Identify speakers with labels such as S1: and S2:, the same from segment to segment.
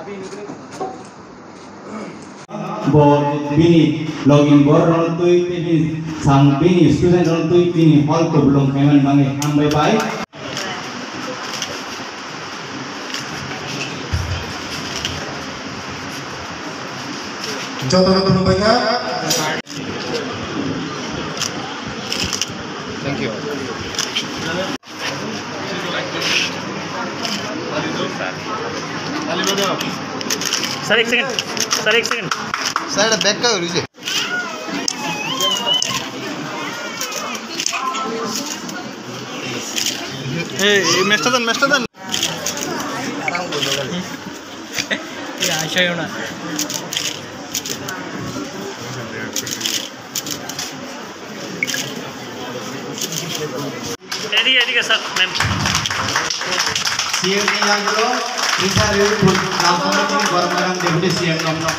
S1: But bini login bor ron tui bini sang bini student ron tui bini hall ko belum keman bangi am bye bye.
S2: Jodoh dulu banyak. Thank you.
S3: Sir एक second
S2: sir back का लीजिए मेस्टर दन
S3: ये आशा है ना एडी sir ma'am
S1: CM ni yang dulu bisa review langsung ni barang-barang deputy CM kamu.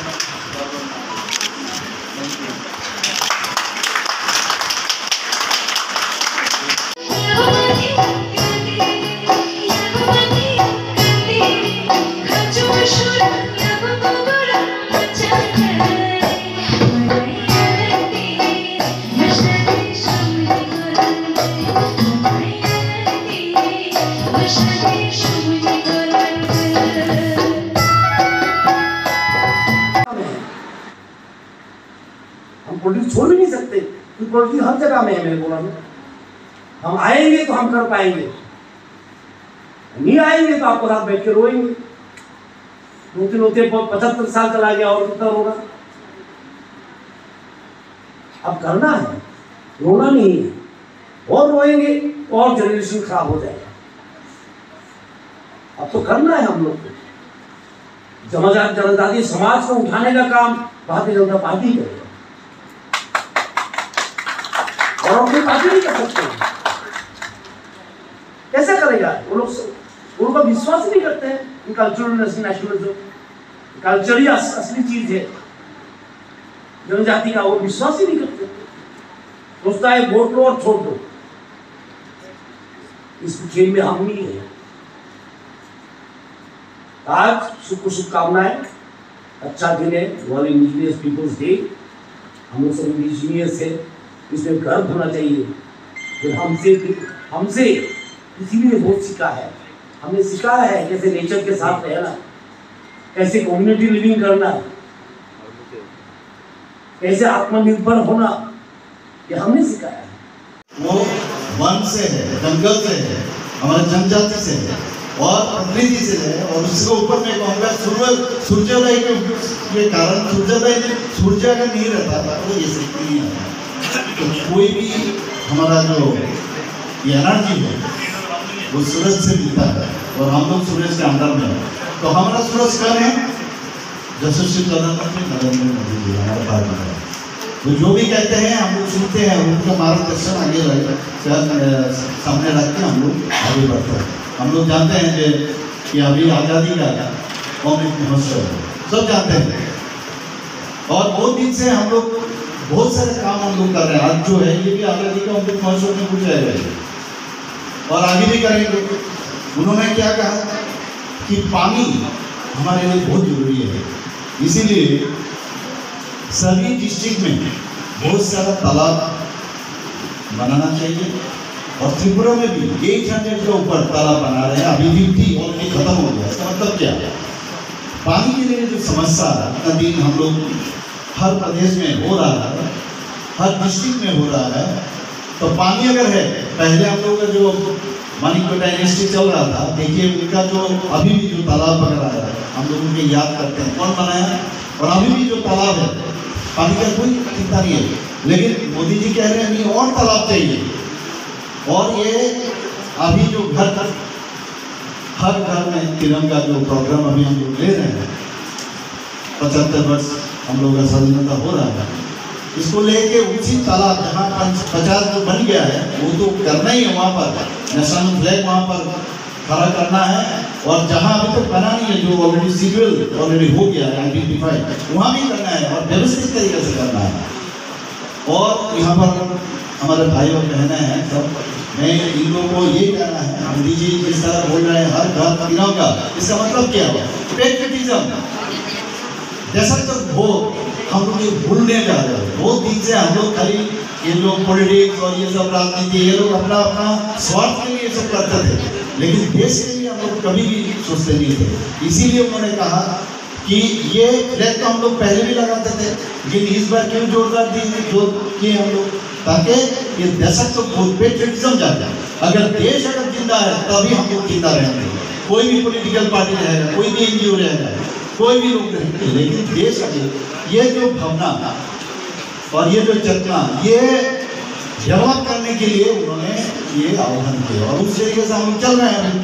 S4: Politics छोड़ भी नहीं सकते, पॉलिटिक्स हर जगह में है मेरे बोला में। हम आएंगे तो हम कर पाएंगे, नहीं आएंगे तो आपको साथ बैठ के रोएंगे। रोते रोते 75 साल चला गया और कितना रोना। अब करना है, रोना नहीं है, और रोएंगे और जनरेशन खराब हो जाएगा। अब तो करना है हम लोग को। जनजातीय समाज को उठाने का काम भारतीय जनता पार्टी करेगा और अपनी पार्टी नहीं कर सकते। कैसे करेगा? वो लोग उनका विश्वास नहीं करते हैं कल्चरल नेशनलिज्म। कल्चर ही असली चीज है जनजाति का, वो विश्वास ही नहीं करते। सोचता है वोट लो और छोड़ दो। इस खेल में हम नहीं है। आज शुभकामनाएं, अच्छा दिन है, वर्ल्ड इंडिजिनियस पीपल्स डे। हम लोग सब इंडिजिनियस है, इसमें गर्व होना चाहिए। फिर हमसे किसी ने बहुत सीखा है। हमने सिखाया है कैसे नेचर के साथ रहना, कैसे कम्युनिटी लिविंग करना, कैसे आत्मनिर्भर होना, ये हमने सिखाया है।
S5: वो वन से है, जंगल से है, हमारे जनजाति से है और प्रकृति से है। और उसके ऊपर मैं कहूँगा सूर्योदय के कारण सूर्य अगर नहीं रहता तो ये शक्ति नहीं आता। तो कोई भी हमारा जो ये एनर्जी है वो सूरज से मिलता है और हम लोग सूरज के अंदर में है। तो हमारा सूरज कौन है? यशस्वी प्रधानमंत्री नरेंद्र मोदी जी हमारे भारत में। तो जो भी कहते हैं हम लोग सुनते हैं, उनका मार्गदर्शन आगे सामने रख के हम लोग आगे बढ़ते हैं। हम लोग जानते हैं कि अभी आज़ादी का अमृत महोत्सव है, सब जानते हैं। और बहुत दिन से हम लोग बहुत सारे काम हम लोग कर रहे हैं। आज जो है ये भी आज़ादी का अमृत महोत्सव में कुछ है और आगे भी करेंगे। उन्होंने क्या कहा कि पानी हमारे लिए बहुत जरूरी है, इसीलिए सभी डिस्ट्रिक्ट में बहुत सारा तालाब बनाना चाहिए। और त्रिपुरा में भी 800 के ऊपर तालाब बना रहे हैं। अभी 50 ऑलरेडी खत्म हो गया। इसका मतलब क्या है? पानी के लिए जो समस्या इतना दिन हम लोग हर प्रदेश में हो रहा है, हर डिस्ट्रिक्ट में हो रहा है। तो पानी अगर है, पहले हम लोग का जो मानिक डायनेस्टी चल रहा था, देखिए उनका जो अभी भी जो तालाब बन रहा है हम लोग उनके याद करते हैं कौन बनाया। और अभी भी जो तालाब है पानी का कोई चिंता नहीं है, लेकिन मोदी जी कह रहे हैं नहीं और तालाब चाहिए। और ये अभी जो हर घर में तिरंगा जो प्रोग्राम अभी हम लोग ले रहे हैं, 75 वर्ष हम लोग का स्वाधीनता हो रहा है, इसको लेके उसी तालाब जहाँ 50 जो बन गया है वो तो करना ही है। वहाँ पर नेशनल फ्लैग वहाँ पर खड़ा करना है। और जहाँ अभी तक बना नहीं है, जो ऑलरेडी सिविल ऑलरेडी हो गया है आइडेंटिफाई, वहाँ भी करना है और व्यवस्थित तरीके से करना है। और यहाँ पर हमारे भाई और बहनें हैं सब, मैं इन लोगों को ये कहना है, मोदी जी जिस तरह बोल रहे हैं हर घर तिरंगा, इसका मतलब क्या है? पेट्रियटिज्म देशभक्त हम लोग ये भूलने जा रहे हैं। बहुत दिन से हम लोग खाली ये लोग पॉलिटिक्स और ये सब राजनीति ये लोग अपना अपना स्वार्थ के लिए ये सब करते थे, लेकिन देश के लिए हम लोग कभी भी सोचते नहीं थे। इसीलिए उन्होंने कहा कि ये फ्लैग तो हम लोग पहले भी लगाते थे, लेकिन इस बार क्यों जोरदार किए हम लोग, ताकि ये देशभक्त पेट्रियटिज्म जाए। अगर देश अगर जिंदा है तभी हम लोग जिंदा रहेंगे। कोई भी पॉलिटिकल पार्टी रहेगा, कोई भी एनजीओ रहेगा, कोई भी लोग रहेंगे, लेकिन देश अगर ये जो भावना और ये जो चेतना ये डेवलप करने के लिए उन्होंने ये आह्वान किया और उस तरीके से हम चल रहे हैं।